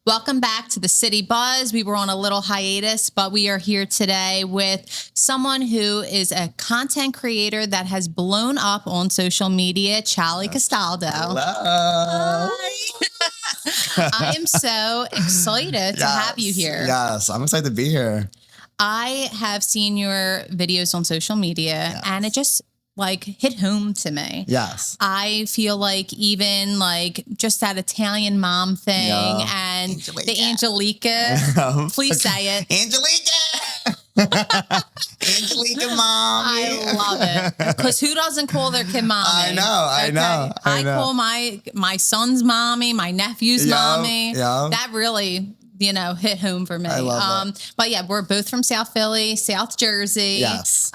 Welcome back to the City Buzz. We were on a little hiatus, but we are here today with someone who is a content creator that has blown up on social media, Chalie Castaldo. Hello. Hi. I am so excited to have you here. Yes, I'm excited to be here. I have seen your videos on social media and it just hit home to me. Yes. I feel like even just that Italian mom thing and Angelica. the Angelica. Please say it. Angelica. Angelica mom. I love it. Because who doesn't call their kid mommy? I know. I call my son's mommy, my nephew's mommy. Yeah. That really, hit home for me. I love it. But yeah, we're both from South Philly, South Jersey. Yes.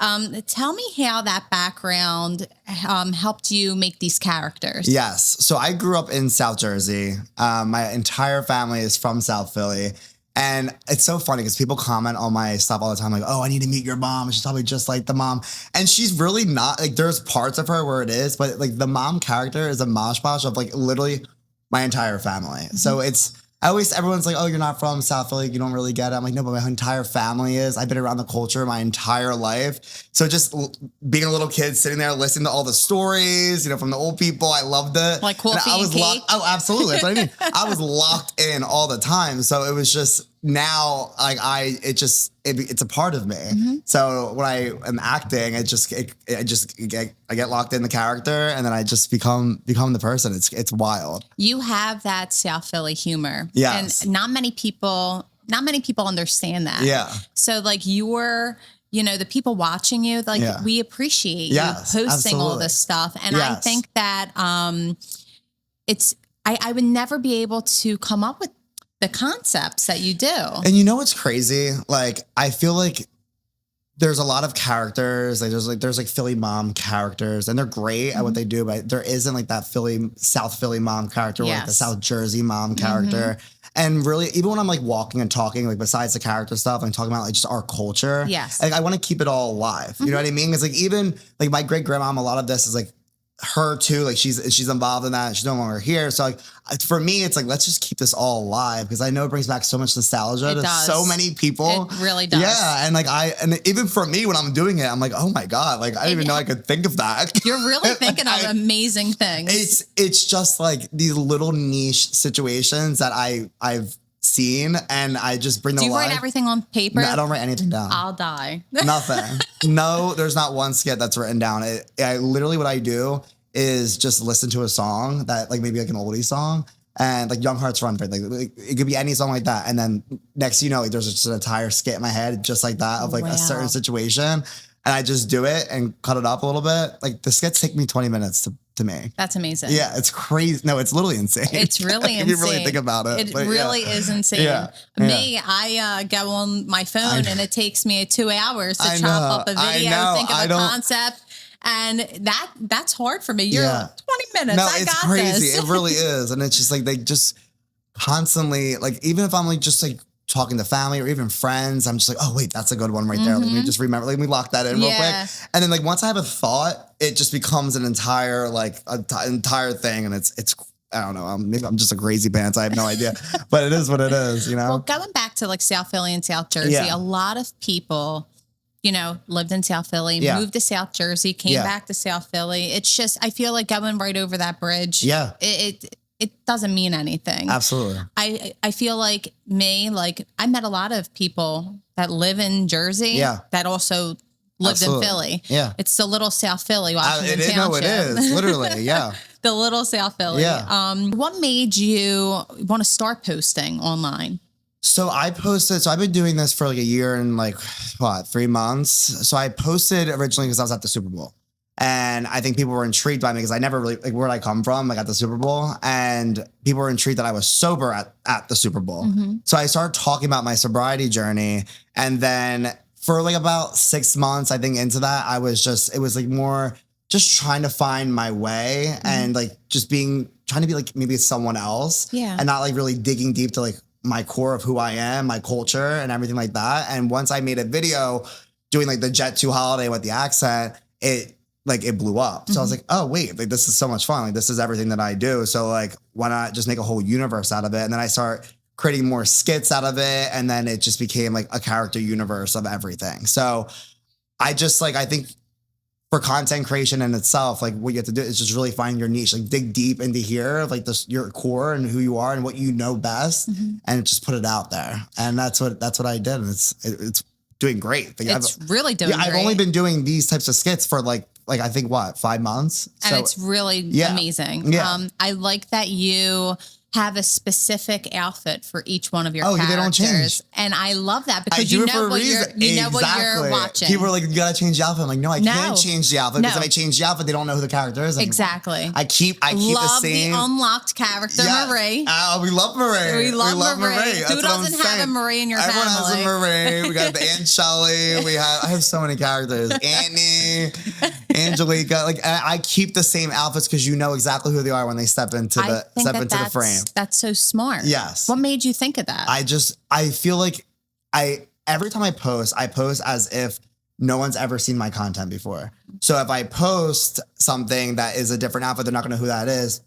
Tell me how that background helped you make these characters. Yes. So I grew up in South Jersey. My entire family is from South Philly. And it's so funny because people comment on my stuff all the time, like, oh, I need to meet your mom. She's probably just like the mom. And she's really not. There's parts of her where it is, but the mom character is a mosh posh of literally my entire family. Mm-hmm. So everyone's like, oh, you're not from South Philly, you don't really get it. I'm like, no, but my entire family is. I've been around the culture my entire life. So just being a little kid sitting there listening to all the stories, from the old people, I loved it. Like coffee and cake? Oh, absolutely. That's what I mean. I was locked in all the time. So it was just now, it's a part of me. Mm-hmm. So when I am acting, I get locked in the character, and then I just become the person. It's wild. You have that South Philly humor. Yes. And not many people understand that. Yeah. So you're, the people watching you, we appreciate you posting absolutely. all this stuff. And I think that I would never be able to come up with the concepts that you do. And what's crazy? I feel like there's a lot of characters. There's Philly mom characters, and they're great at what they do, but there isn't that South Philly mom character, or the South Jersey mom character. And really, even when I'm walking and talking, besides the character stuff, I'm talking about just our culture. Yes. I want to keep it all alive. You know what I mean? Because even my great grandmom, a lot of this is her too. She's involved in that. She's no longer here. So for me, it's let's just keep this all alive, because I know it brings back so much nostalgia to so many people. It really does. Yeah. And even for me, when I'm doing it, I'm like, oh my God, I didn't even know I could think of that. You're really thinking of amazing things. It's just these little niche situations that I've seen, and I just bring them alive. Do you write everything on paper? No, I don't write anything down. I'll die. Nothing. No, there's not one skit that's written down. Literally what I do is just listen to a song that maybe an oldie song, and Young Hearts Run for it. It could be any song like that. And then next, there's just an entire skit in my head just like that of a certain situation. And I just do it and cut it up a little bit. The skits take me 20 minutes to make. That's amazing. Yeah, it's crazy. No, it's literally insane. It's really insane. If you really think about it. It really is insane. Yeah. Me, I go on my phone and it takes me 2 hours to chop up a video, think of a concept. And that's hard for me. You're 20 minutes. No, I it's got crazy. this. It really is. And it's just they just constantly, even if I'm just talking to family or even friends, I'm just oh wait, that's a good one right there. Let me just remember, let me lock that in real quick. And then once I have a thought, it just becomes an entire entire thing. And it's I don't know. Maybe I'm just a crazy pants. I have no idea, but it is what it is. Well, going back to South Philly and South Jersey, a lot of people, lived in South Philly, moved to South Jersey, came back to South Philly. It's just, I feel like going right over that bridge. Yeah. It doesn't mean anything. Absolutely. I feel like I met a lot of people that live in Jersey that also lived in Philly. Yeah. It's the little South Philly, Washington Township. No, it is. Literally, yeah. The little South Philly. Yeah. What made you want to start posting online? So I've been doing this for a year and 3 months. So I posted originally because I was at the Super Bowl. And I think people were intrigued by me because I never really, where did I come from? At the Super Bowl. And people were intrigued that I was sober at the Super Bowl. Mm-hmm. So I started talking about my sobriety journey. And then for about 6 months, I think into that, it was more just trying to find my way and just trying to be maybe someone else. Yeah. And not really digging deep to my core of who I am, my culture and everything like that. And once I made a video doing the Jet 2 holiday with the accent, it blew up. So I was like, oh wait, this is so much fun. This is everything that I do. So why not just make a whole universe out of it? And then I start creating more skits out of it. And then it just became like a character universe of everything. So I think for content creation in itself, like what you have to do is just really find your niche, like dig deep into here, like your core and who you are and what you know best, and just put it out there. And that's what I did. And it's doing great. Like it's really doing great. I've only been doing these types of skits for like I think 5 months. And it's really amazing. Yeah. I like that you have a specific outfit for each one of your characters. They don't change. And I love that because you know what you're watching. People are like, you gotta change the outfit. I'm like, no, I can't change the outfit because if I change the outfit, they don't know who the character is anymore. Exactly. I keep love the same. The unlocked character, Marie. We love Marie. We love Marie. Who doesn't have a Marie in your family? Everyone has a Marie. We got the Aunt Chalie. I have so many characters. Annie, Angelica. Like I keep the same outfits because you know exactly who they are when they step into the frame. That's so smart. Yes. What made you think of that? I feel like every time I post as if no one's ever seen my content before. So if I post something that is a different outfit, they're not going to know who that is.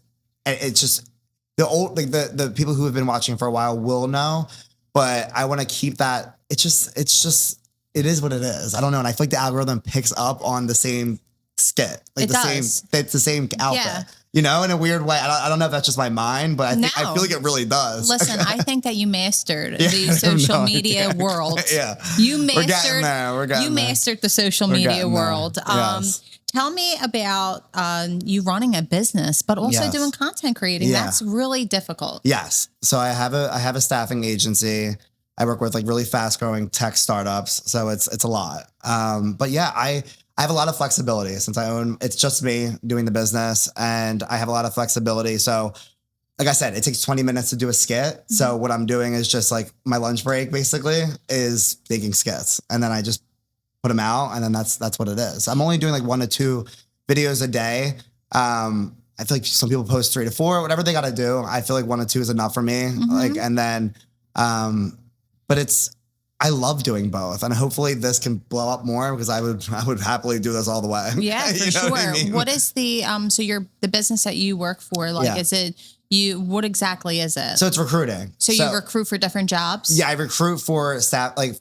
It's just the people who have been watching for a while will know, but I want to keep that. It is what it is. I don't know. And I feel like the algorithm picks up on the same skit, like it's the same outfit. Yeah. You know, in a weird way. I don't know if that's just my mind, but I feel like it really does. Listen, I think that you mastered the social media world. Yeah. We're getting there. You mastered the social media world. Yes. Tell me about you running a business, but also doing content creating. Yeah. That's really difficult. Yes. So I have a staffing agency. I work with like really fast growing tech startups. So it's a lot. But yeah, I have a lot of flexibility since it's just me doing the business and I have a lot of flexibility. So like I said, it takes 20 minutes to do a skit. So what I'm doing is just like my lunch break basically is making skits. And then I just put them out and then that's what it is. I'm only doing like 1 to 2 videos a day. I feel like some people post 3 to 4, whatever they got to do. I feel like 1 to 2 is enough for me. Like, and then, but I love doing both, and hopefully this can blow up more because I would happily do this all the way. Yeah, for sure. What I mean? What is the so the business that you work for? Like, is it what exactly is it? So it's recruiting. So you recruit for different jobs? Yeah, I recruit for staff like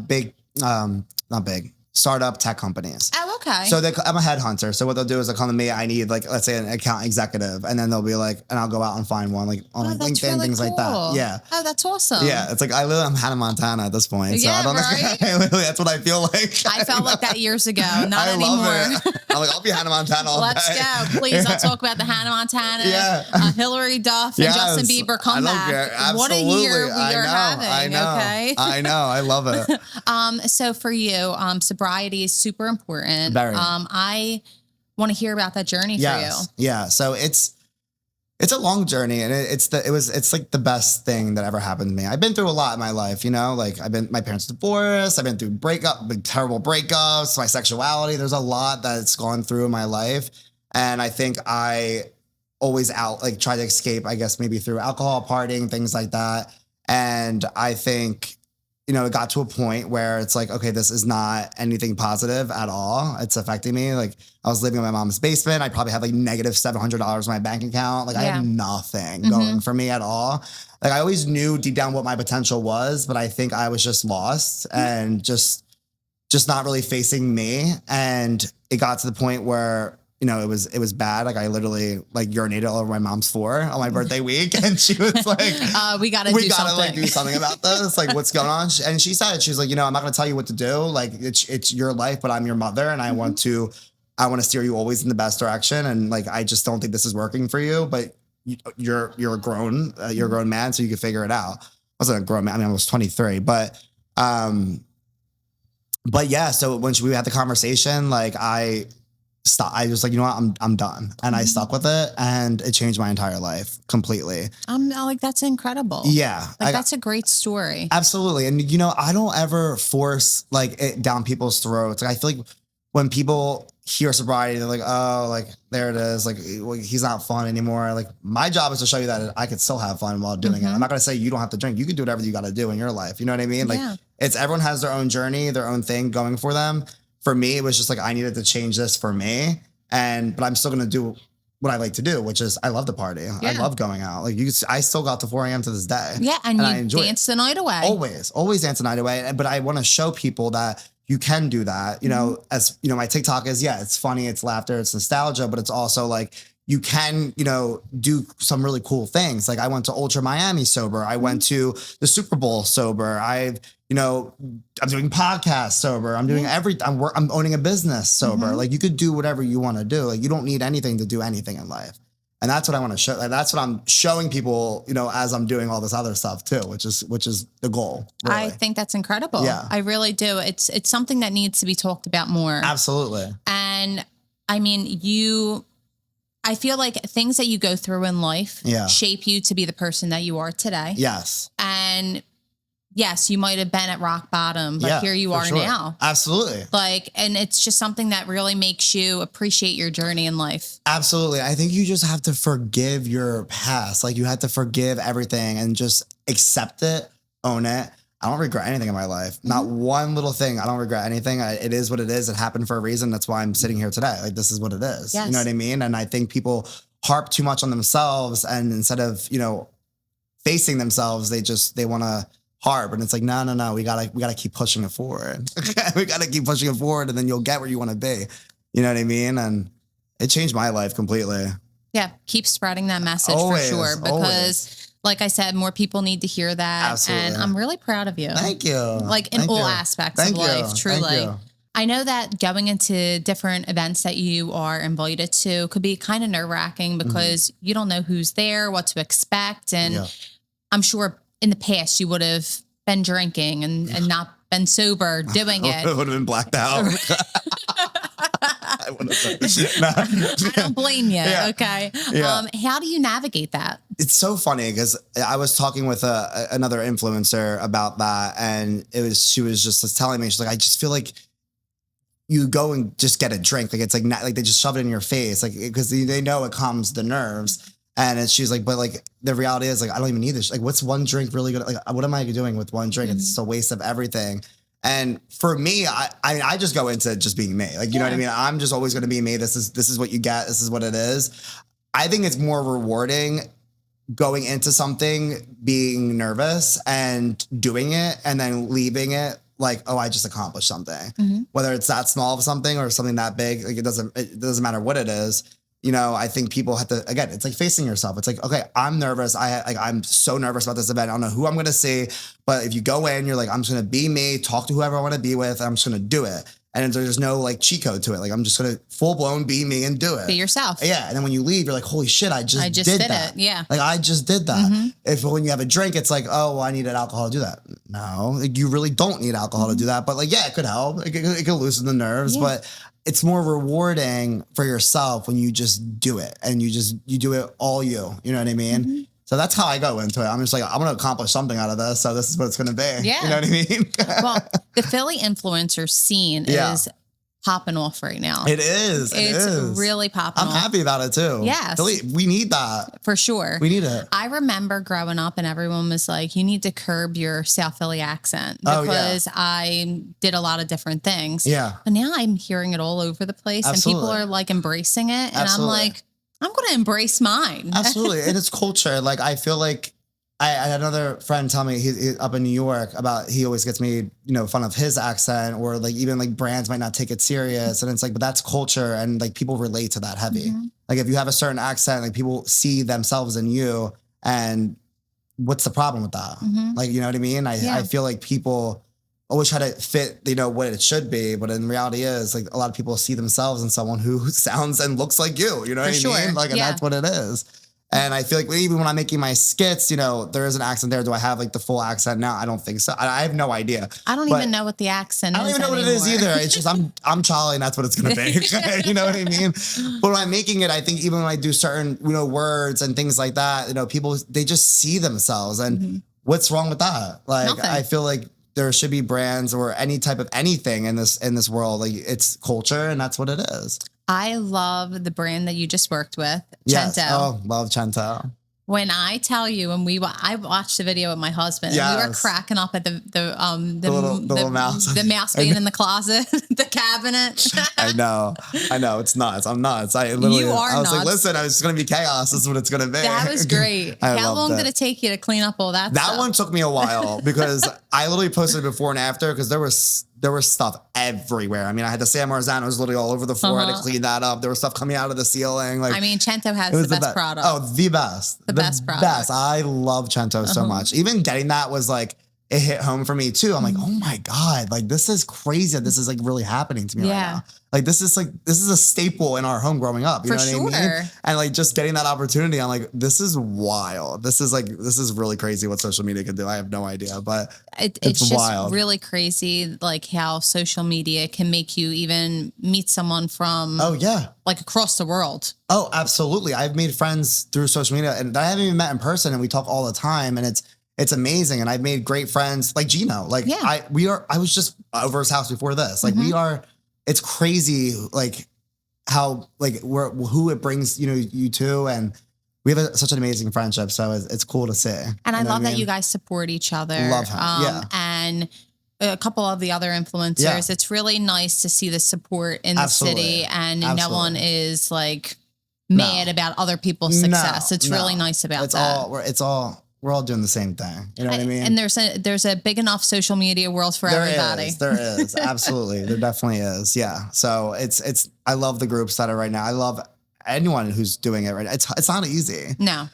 big, not big. Startup tech companies. Oh, okay. So I'm a headhunter. So what they'll do is they'll come to me. I need like, let's say an account executive. And then they'll be like, and I'll go out and find one like on LinkedIn, really things like that. Yeah. Oh, that's awesome. Yeah. It's like, I'm Hannah Montana at this point. So I don't know. That's what I feel like. I felt like that years ago. Not anymore. Love it. I'm like, I'll be Hannah Montana all Let's day. go. Please, I'll talk about the Hannah Montana, Hillary Duff, and Justin Bieber comeback. What a year we are having. I know. Okay. I know. I love it. So for you, sobriety is super important. Very. I want to hear about that journey for you. Yeah. So it's a long journey, and it's like the best thing that ever happened to me. I've been through a lot in my life, you know, like my parents divorced. I've been through terrible breakups, my sexuality. There's a lot that's gone through in my life. And I think I always try to escape, I guess, maybe through alcohol, partying, things like that. And I think, you know, it got to a point where it's like, okay, this is not anything positive at all. It's affecting me. Like I was living in my mom's basement. I probably had like negative $700 in my bank account. Like I had nothing going for me at all. Like I always knew deep down what my potential was, but I think I was just lost and just not really facing me. And it got to the point where, you know, it was bad. Like I literally like urinated all over my mom's floor on my birthday week. And she was like, we gotta like do something about this. Like what's going on? And she said, she was like, you know, I'm not going to tell you what to do. Like it's your life, but I'm your mother. And I want to steer you always in the best direction. And like, I just don't think this is working for you, but you're a grown man. So you can figure it out. I wasn't a grown man. I mean, I was 23, but yeah. So when we had the conversation, like I was like, you know what, I'm done. And I stuck with it and it changed my entire life completely. Like, that's incredible. Yeah. That's a great story. Absolutely. And you know, I don't ever force like it down people's throats. Like I feel like when people hear sobriety, they're like, oh, like there it is. Like he's not fun anymore. Like my job is to show you that I could still have fun while doing it. I'm not going to say you don't have to drink. You can do whatever you got to do in your life. You know what I mean? Like everyone has their own journey, their own thing going for them. For me, it was just like, I needed to change this for me. But I'm still going to do what I like to do, which is I love to party. I Yeah. love going out. Like I still got to 4 a.m. to this day. Yeah, and I you enjoy dance the night away. always dance the night away. But I want to show people that you can do that. You know, as you know, my TikTok is, it's funny, it's laughter, it's nostalgia, but it's also like you can, do some really cool things. Like I went to Ultra Miami sober. I went to the Super Bowl sober. I'm doing podcasts sober. I'm doing everything. I'm owning a business sober. Like you could do whatever you want to do. Like you don't need anything to do anything in life. And that's what I want to show. Like, that's what I'm showing people, as I'm doing all this other stuff too, which is the goal. Really. I think that's incredible. Yeah, I really do. It's something that needs to be talked about more. Absolutely. And I mean, I feel like things that you go through in life shape you to be the person that you are today. Yes. And yes, you might have been at rock bottom, but here you are now. Absolutely. And it's just something that really makes you appreciate your journey in life. Absolutely. I think you just have to forgive your past. Like you have to forgive everything and just accept it, own it. I don't regret anything in my life. Not one little thing. I don't regret anything. It is what it is. It happened for a reason. That's why I'm sitting here today. Like this is what it is. Yes. You know what I mean? And I think people harp too much on themselves, and instead of, facing themselves, they want to harp. And it's like, no. We gotta keep pushing it forward. We gotta keep pushing it forward, and then you'll get where you want to be. You know what I mean? And it changed my life completely. Yeah. Keep spreading that message for sure. Because like I said, more people need to hear that. Absolutely. And I'm really proud of you. Thank you. Like in all aspects of life, truly. I know that going into different events that you are invited to could be kind of nerve-wracking because you don't know who's there, what to expect. And I'm sure in the past you would have been drinking and not been sober doing it. I would have been blacked out. I don't blame you. Yeah. Okay. Yeah. How do you navigate that? It's so funny because I was talking with another influencer about that, and she was just telling me, she's like, I just feel like you go and just get a drink. Like it's like not, like they just shove it in your face, like because they know it calms the nerves. And she's like, but like the reality is like I don't even need this. Like, what's one drink really good? Like, what am I doing with one drink? It's a waste of everything. And for me, I just go into just being me. Like, you know what I mean? I'm just always going to be me. This is what you get. This is what it is. I think it's more rewarding going into something, being nervous and doing it and then leaving it like, oh, I just accomplished something. Whether it's that small of something or something that big, like it doesn't matter what it is. I think people have to, again, it's like facing yourself. It's like, okay, I'm nervous. I'm so nervous about this event. I don't know who I'm going to see, but if you go in, you're like, I'm just going to be me, talk to whoever I want to be with. I'm just going to do it. And there's no like cheat code to it. Like I'm just going to full blown be me and do it. Be yourself. Yeah. And then when you leave, you're like, holy shit, I just did that. Yeah. Like I just did that. If when you have a drink, it's like, oh, well, I needed alcohol to do that. No, like, you really don't need alcohol to do that. But like, yeah, it could help. It could loosen the nerves, but it's more rewarding for yourself when you just do it and you do it all you know what I mean? So that's how I go into it. I'm just like, I'm going to accomplish something out of this. So this is what it's going to be. Yeah. You know what I mean? Well, the Philly influencer scene is popping off right now. It is. It's really popping off. I'm happy about it too. Yes. Philly, we need that. For sure. We need it. I remember growing up and everyone was like, you need to curb your South Philly accent because I did a lot of different things. Yeah. But now I'm hearing it all over the place and people are like embracing it. And I'm like, I'm going to embrace mine. Absolutely. And it's culture. Like, I feel like I had another friend tell me he up in New York he always gets made, fun of his accent, or like even like brands might not take it serious. And it's like, but that's culture. And like people relate to that heavy. Like if you have a certain accent, like people see themselves in you, and what's the problem with that? Like, you know what I mean? I feel like people always try to fit, what it should be. But in reality is like a lot of people see themselves in someone who sounds and looks like you, you know what I mean? Like, and that's what it is. And I feel like even when I'm making my skits, there is an accent there. Do I have like the full accent now? I don't think so. I have no idea. I don't even know what the accent is. I don't even know what it is either. It's just I'm Chalie and that's what it's going to be. You know what I mean? But when I'm making it, I think even when I do certain, words and things like that, people, they just see themselves. And what's wrong with that? Like, nothing. I feel like there should be brands or any type of anything in this world. Like it's culture and that's what it is. I love the brand that you just worked with, yes. Cento. Oh, love Cento. When I tell you, I watched the video with my husband, and we were cracking up at the little mouse, the mouse being in the closet, the cabinet. I know, it's nuts. I'm nuts. I was nuts. like, listen, it's going to be chaos. This is what it's going to be. That was great. How long did it take you to clean up all that? That one took me a while because I literally posted before and after because there was stuff everywhere. I mean, I had the San Marzano's literally all over the floor. I had to clean that up. There was stuff coming out of the ceiling. Like, I mean, Cento has the best product. Oh, the best. The best product. I love Cento so much. Even getting that was like, it hit home for me too. I'm like, oh my God, like this is crazy. This is like really happening to me right now. Like this is a staple in our home growing up. You know what I mean? And like just getting that opportunity, I'm like, this is wild. This is really crazy what social media can do. I have no idea, but it's just wild. Really crazy, like how social media can make you even meet someone from like across the world. Oh, absolutely. I've made friends through social media and I haven't even met in person, and we talk all the time, and it's amazing. And I've made great friends like Gino. Like I was just over his house before this. Like it's crazy. Like how, like who it brings, you to, and we have such an amazing friendship. So it's cool to see. And I love that you guys support each other. Love him. And a couple of the other influencers. It's really nice to see the support in the city, and no one is like mad about other people's success. It's really nice about that. We're all doing the same thing. You know what I mean? And there's a big enough social media world for everybody. There is. Absolutely. There definitely is. Yeah. So I love the groups that are right now. I love anyone who's doing it right now. It's not easy. No.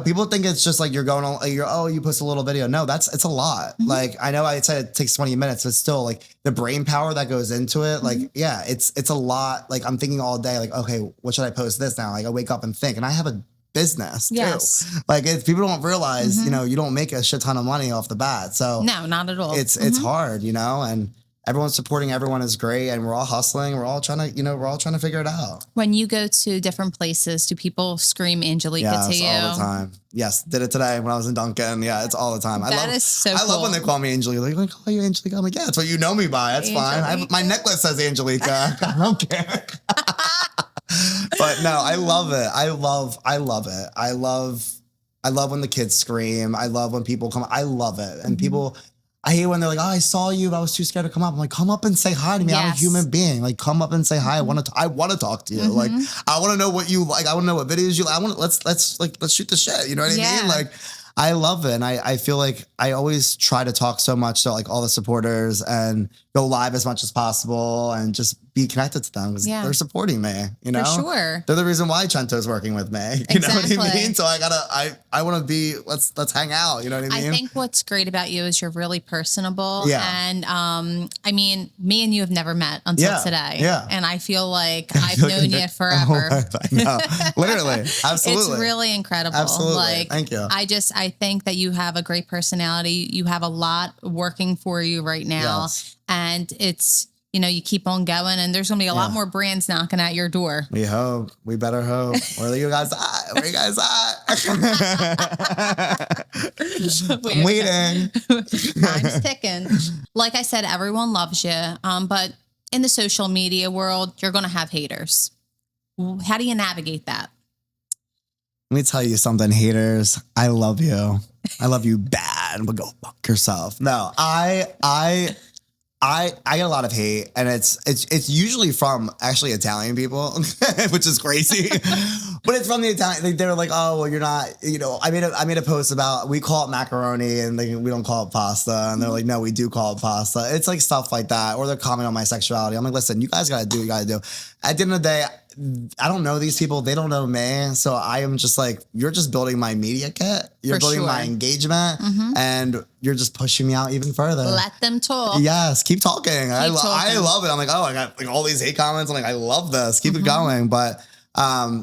People think it's just like you post a little video. No, it's a lot. Like, I know I said it takes 20 minutes, but still like the brain power that goes into it. Like, it's a lot. Like I'm thinking all day, like, okay, what should I post this now? Like I wake up and think, and I have a business too. Like if people don't realize, you don't make a shit ton of money off the bat. So no, not at all. It's hard, and everyone's supporting everyone is great, and we're all hustling. We're all trying to figure it out. When you go to different places, do people scream Angelica to you? All the time. Yes, did it today when I was in Duncan. Yeah, it's all the time. I love when they call me Angelica. Like, I call you Angelica. I'm like, yeah, that's what you know me by. That's fine. My necklace says Angelica. I don't care. But no, I love it. I love it. I love when the kids scream. I love when people come. I love it. And people, I hate when they're like, oh, I saw you, but I was too scared to come up. I'm like, come up and say hi to me. I'm a human being. Like, come up and say hi. I want to talk to you. Like, I want to know what you like. I want to know what videos you like. Let's shoot the shit. You know what I mean? Like, I love it. And I feel like I always try to talk so much to like all the supporters and go live as much as possible and just be connected to them because they're supporting me, For sure. They're the reason why Cento's working with me. You know what I mean? So I want to be, let's hang out. You know what I mean? I think what's great about you is you're really personable. Yeah. And I mean, me and you have never met until today. Yeah. And I feel like I've known you forever. I know. Literally. Absolutely. It's really incredible. Absolutely. Like, thank you. I think that you have a great personality. You have a lot working for you right now. Yes. And it's, you keep on going, and there's going to be a lot more brands knocking at your door. We hope. We better hope. Where are you guys at? Where you guys at? I'm waiting. Time's ticking. Like I said, everyone loves you. But in the social media world, you're going to have haters. How do you navigate that? Let me tell you something, haters. I love you. I love you bad, but go fuck yourself. No, I get a lot of hate, and it's usually from actually Italian people, which is crazy. But it's from the Italian. Like, they're like, oh, well, you're not. I made a post about, we call it macaroni and we don't call it pasta, and they're like, no, we do call it pasta. It's like stuff like that, or they're commenting on my sexuality. I'm like, listen, you guys gotta do what you gotta do. At the end of the day, I don't know these people. They don't know me. So I am just like, you're just building my media kit. You're building my engagement, and you're just pushing me out even further. Let them talk. Yes. Keep talking. I love it. I'm like, oh, I got like all these hate comments. I'm like, I love this. Keep it going. But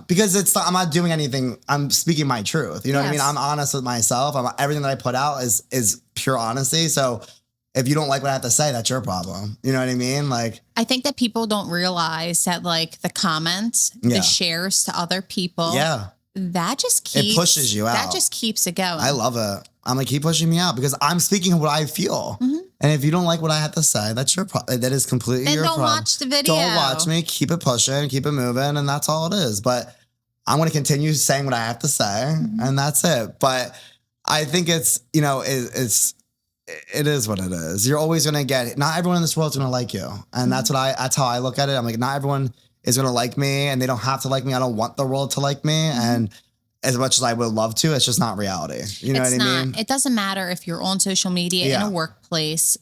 because I'm not doing anything. I'm speaking my truth. You know what I mean? I'm honest with myself. Everything that I put out is pure honesty. So if you don't like what I have to say, that's your problem. You know what I mean? Like, I think that people don't realize that, like, the comments, the shares to other people, that just keeps, it pushes you out. That just keeps it going. I love it. I'm like, keep pushing me out because I'm speaking what I feel. And if you don't like what I have to say, that's your problem. That is completely your problem. Then don't watch the video. Don't watch me. Keep it pushing, keep it moving, and that's all it is. But I'm going to continue saying what I have to say, and that's it. But I think it's, you know, it is what it is. You're always going to get, not everyone in this world's going to like you. And that's how I look at it. I'm like, not everyone is going to like me, and they don't have to like me. I don't want the world to like me. And as much as I would love to, it's just not reality. You know what I mean? It doesn't matter if you're on social media in a workplace.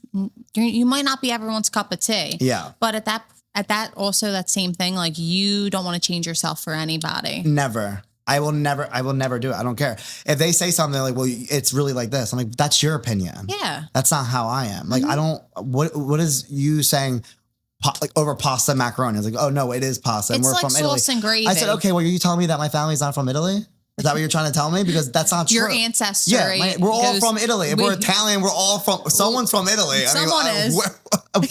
You might not be everyone's cup of tea. Yeah. But at that same thing, like, you don't want to change yourself for anybody. Never. I will never do it. I don't care. If they say something like, well, it's really like this, I'm like, that's your opinion. Yeah. That's not how I am. Like, I don't, what is you saying like over pasta and macaroni? It's like, oh no, it is pasta. And it's we're like from Italy. sauce and gravy. I said, okay, well, are you telling me that my family's not from Italy? Is that what you're trying to tell me? Because that's not true. Your ancestry. Yeah, we're all from Italy. If we're Italian, we're all from, someone's from Italy. Someone is. What am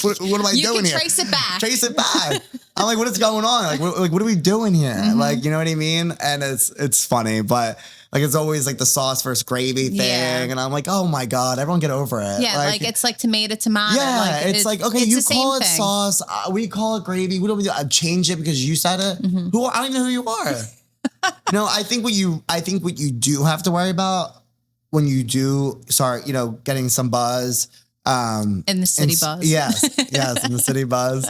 I doing here? You can trace it back. Trace it back. I'm like, what is going on? Like, what are we doing here? Like, you know what I mean? And it's funny, but like, it's always like the sauce versus gravy thing. Yeah. And I'm like, oh my God, everyone get over it. Yeah, like it's like tomato. Yeah, like, it's like, okay, you call it sauce. We call it gravy. We don't do. I change it because you said it. I don't even know who you are. No, I think what you do have to worry about when you do start, getting some buzz. In the city buzz. Yes, in the city buzz.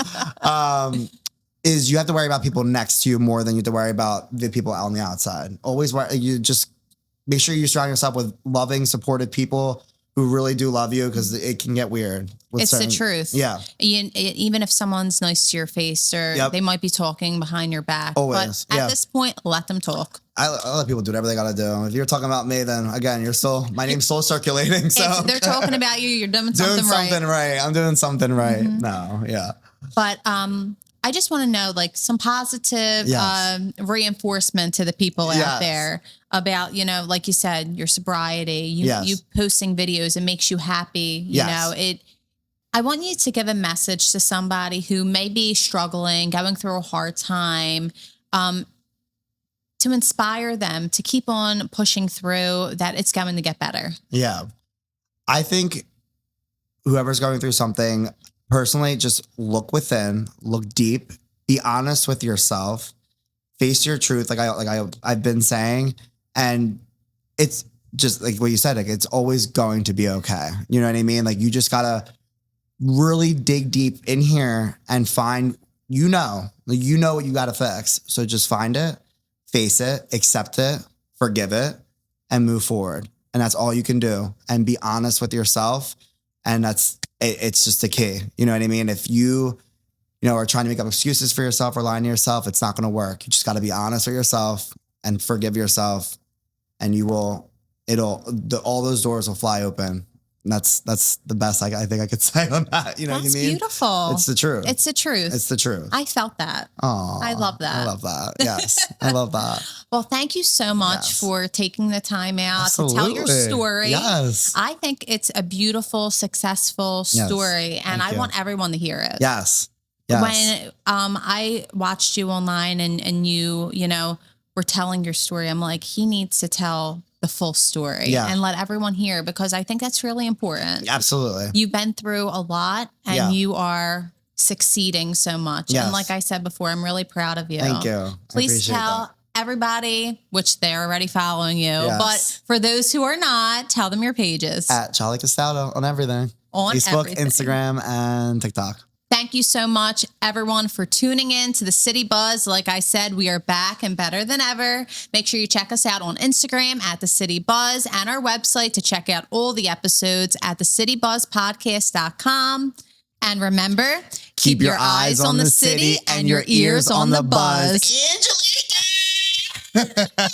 Is you have to worry about people next to you more than you have to worry about the people out on the outside. Always you just make sure you surround yourself with loving, supportive people who really do love you, because it can get weird. It's the truth. Yeah. Even if someone's nice to your face, or they might be talking behind your back. Always. But at this point, let them talk. I let people do whatever they got to do. If you're talking about me, then again, my name's still circulating. So if they're talking about you, you're doing something right. I'm doing something right. No, yeah. But I just want to know, like, some positive reinforcement to the people out there about, like you said, your sobriety, you posting videos, it makes you happy. I want you to give a message to somebody who may be struggling, going through a hard time, to inspire them to keep on pushing through, that it's going to get better. Yeah. I think whoever's going through something, personally, just look within, look deep, be honest with yourself, face your truth. I've been saying, and it's just like what you said, like, it's always going to be okay. You know what I mean? Like, you just gotta really dig deep in here and find, what you got to fix. So just find it, face it, accept it, forgive it, and move forward. And that's all you can do. And be honest with yourself. And it's just the key. You know what I mean? If you are trying to make up excuses for yourself or lying to yourself, it's not going to work. You just got to be honest with yourself and forgive yourself, and all those doors will fly open. And that's the best I think I could say on that. You know what I mean? That's beautiful. It's the truth. It's the truth. It's the truth. I felt that. Oh, I love that. I love that. Yes. I love that. Well, thank you so much for taking the time out to tell your story. Yes. I think it's a beautiful, successful story, and I want everyone to hear it. Yes. When I watched you online and you were telling your story, I'm like, he needs to tell the full story and let everyone hear, because I think that's really important. Absolutely. You've been through a lot, and you are succeeding so much. Yes. And like I said before, I'm really proud of you. Thank you. Please tell everybody, which they're already following you, but for those who are not, tell them your pages. At Chalie Castaldo on everything. On Facebook, everything. Instagram, and TikTok. Thank you so much, everyone, for tuning in to the City Buzz. Like I said, we are back and better than ever. Make sure you check us out on Instagram at The City Buzz, and our website to check out all the episodes at thecitybuzzpodcast.com. And remember, keep your eyes on the city and your ears on the buzz. Angelica!